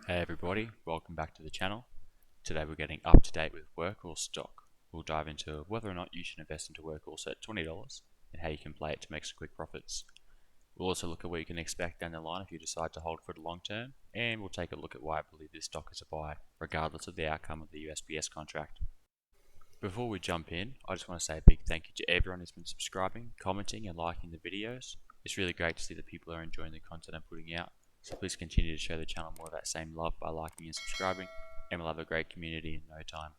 Hey everybody, welcome back to the channel. Today we're getting up to date with Workhorse stock. We'll dive into whether or not you should invest into Workhorse at $20 and how you can play it to make some quick profits. We'll also look at what you can expect down the line if you decide to hold for the long term, and we'll take a look at why I believe this stock is a buy, regardless of the outcome of the USPS contract. Before we jump in, I just want to say a big thank you to everyone who's been subscribing, commenting and liking the videos. It's really great to see that people are enjoying the content I'm putting out. So please continue to show the channel more of that same love by liking and subscribing, and we'll have a great community in no time.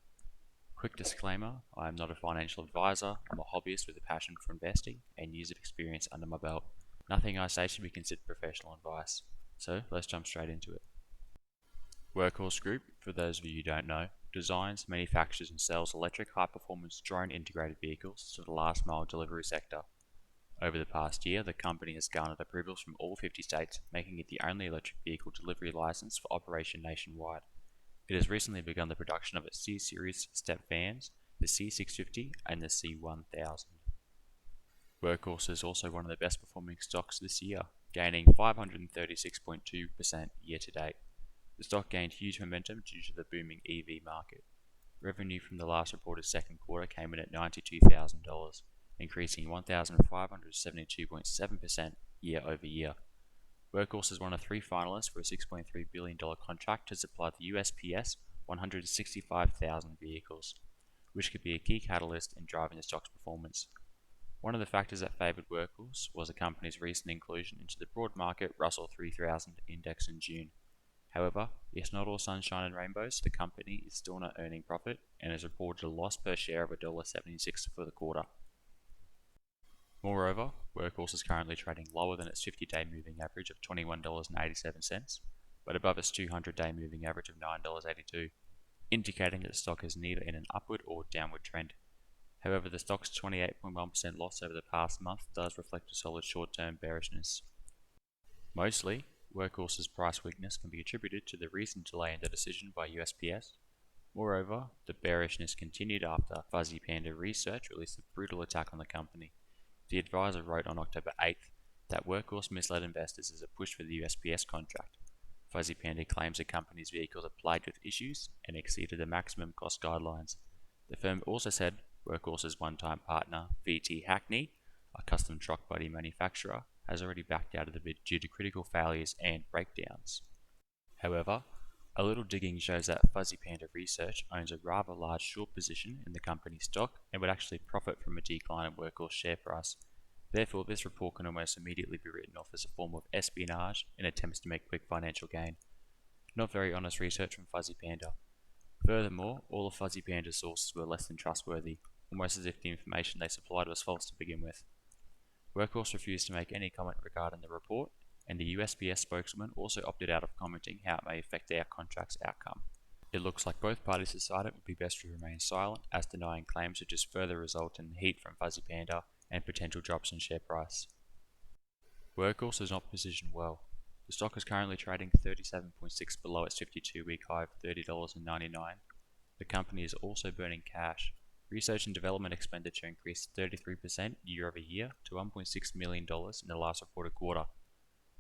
Quick disclaimer, I am not a financial advisor. I'm a hobbyist with a passion for investing and years of experience under my belt. Nothing I say should be considered professional advice. So let's jump straight into it. Workhorse Group, for those of you who don't know, designs, manufactures and sells electric high-performance drone integrated vehicles to the last mile delivery sector. Over the past year, the company has garnered approvals from all 50 states, making it the only electric vehicle delivery license for operation nationwide. It has recently begun the production of its C-Series step vans, the C650 and the C1000. Workhorse is also one of the best performing stocks this year, gaining 536.2% year to date. The stock gained huge momentum due to the booming EV market. Revenue from the last reported second quarter came in at $92,000. Increasing 1,572.7% year over year. Workhorse is one of 3 finalists for a $6.3 billion contract to supply the USPS 165,000 vehicles, which could be a key catalyst in driving the stock's performance. One of the factors that favored Workhorse was the company's recent inclusion into the broad market Russell 3000 index in June. However, it's not all sunshine and rainbows. The company is still not earning profit and has reported a loss per share of $1.76 for the quarter. Moreover, Workhorse is currently trading lower than its 50-day moving average of $21.87, but above its 200-day moving average of $9.82, indicating that the stock is neither in an upward or downward trend. However, the stock's 28.1% loss over the past month does reflect a solid short-term bearishness. Mostly, Workhorse's price weakness can be attributed to the recent delay in the decision by USPS. Moreover, the bearishness continued after Fuzzy Panda Research released a brutal attack on the company. The advisor wrote on October 8th that Workhorse misled investors as a push for the USPS contract. Fuzzy Panda claims the company's vehicles are plagued with issues and exceeded the maximum cost guidelines. The firm also said Workhorse's one-time partner, VT Hackney, a custom truck body manufacturer, has already backed out of the bid due to critical failures and breakdowns. However, a little digging shows that Fuzzy Panda Research owns a rather large short position in the company's stock and would actually profit from a decline in Workhorse share price. Therefore, this report can almost immediately be written off as a form of espionage in attempts to make quick financial gain. Not very honest research from Fuzzy Panda. Furthermore, all of Fuzzy Panda's sources were less than trustworthy, almost as if the information they supplied was false to begin with. Workhorse refused to make any comment regarding the report, and the USPS spokesman also opted out of commenting how it may affect our contract's outcome. It looks like both parties decided it would be best to remain silent, as denying claims would just further result in heat from Fuzzy Panda and potential drops in share price. Workhorse is not positioned well. The stock is currently trading 37.6 below its 52-week high of $30.99. The company is also burning cash. Research and development expenditure increased 33% year over year to $1.6 million in the last reported quarter.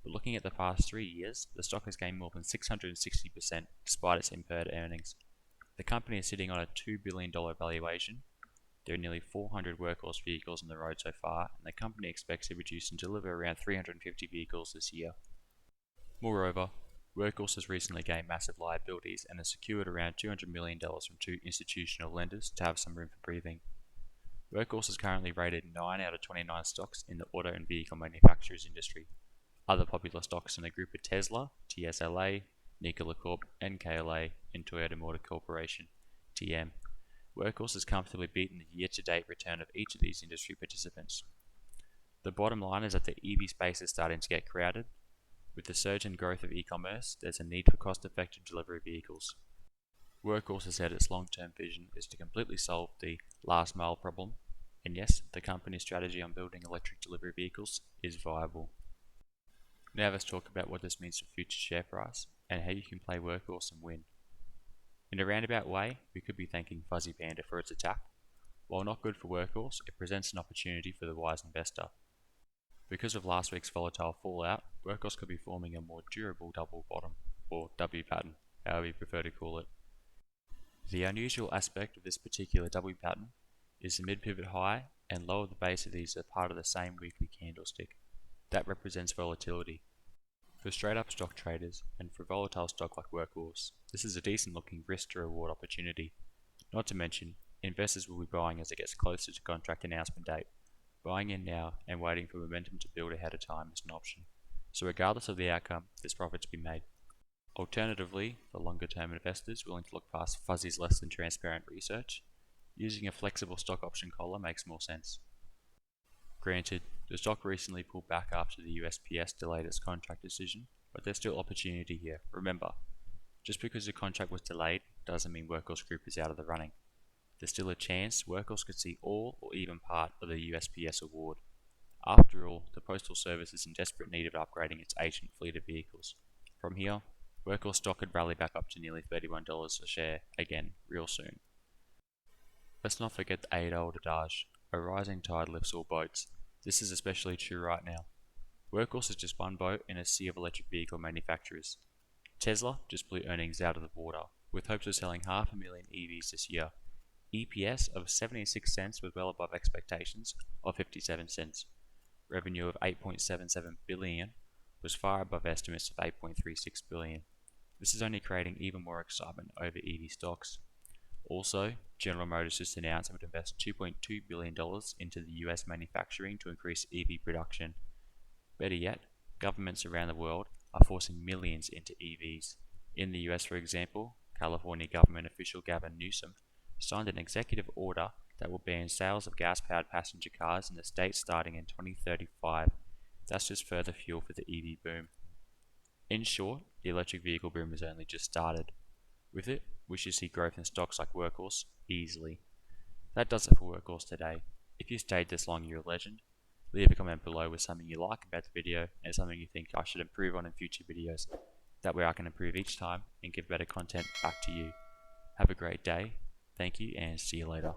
But looking at the past 3 years, the stock has gained more than 660% despite its impaired earnings. The company is sitting on a $2 billion valuation. There are nearly 400 Workhorse vehicles on the road so far, and the company expects to produce and deliver around 350 vehicles this year. Moreover, Workhorse has recently gained massive liabilities and has secured around $200 million from 2 institutional lenders to have some room for breathing. Workhorse is currently rated 9 out of 29 stocks in the auto and vehicle manufacturers industry. Other popular stocks in the group are Tesla, TSLA, Nikola Corp, NKLA, and Toyota Motor Corporation, TM. Workhorse has comfortably beaten the year-to-date return of each of these industry participants. The bottom line is that the EV space is starting to get crowded. With the surge in growth of e-commerce, there's a need for cost-effective delivery vehicles. Workhorse has said its long-term vision is to completely solve the last mile problem, and yes, the company's strategy on building electric delivery vehicles is viable. Now let's talk about what this means for future share price and how you can play Workhorse and win. In a roundabout way, we could be thanking Fuzzy Panda for its attack. While not good for Workhorse, it presents an opportunity for the wise investor. Because of last week's volatile fallout, Workhorse could be forming a more durable double bottom. or W pattern, however you prefer to call it. The unusual aspect of this particular W pattern is the mid-pivot high and low of the base of these are part of the same weekly candlestick. That represents volatility. For straight up stock traders and for a volatile stock like Workhorse, this is a decent looking risk to reward opportunity. Not to mention, investors will be buying as it gets closer to contract announcement date. Buying in now and waiting for momentum to build ahead of time is an option. So regardless of the outcome, there's profit to be made. Alternatively, for longer term investors willing to look past Fuzzy's less than transparent research, using a flexible stock option collar makes more sense. Granted, the stock recently pulled back after the USPS delayed its contract decision, but there's still opportunity here. Remember, just because the contract was delayed doesn't mean Workhorse Group is out of the running. There's still a chance Workhorse could see all or even part of the USPS award. After all, the Postal Service is in desperate need of upgrading its ancient fleet of vehicles. From here, Workhorse stock could rally back up to nearly $31 a share again real soon. Let's not forget the age-old adage, a rising tide lifts all boats. This is especially true right now. Workhorse is just one boat in a sea of electric vehicle manufacturers. Tesla just blew earnings out of the water, with hopes of selling 500,000 EVs this year. EPS of 76 cents was well above expectations of 57 cents. Revenue of 8.77 billion was far above estimates of 8.36 billion. This is only creating even more excitement over EV stocks. Also, General Motors just announced it would invest $2.2 billion into the US manufacturing to increase EV production. Better yet, governments around the world are forcing millions into EVs. In the US, for example, California government official Gavin Newsom signed an executive order that will ban sales of gas-powered passenger cars in the state starting in 2035. That's just further fuel for the EV boom. In short, the electric vehicle boom has only just started. With it, we should see growth in stocks like Workhorse easily. That does it for Workhorse today. If you stayed this long, you're a legend. Leave a comment below with something you like about the video and something you think I should improve on in future videos. That way I can improve each time and give better content back to you. Have a great day. Thank you and see you later.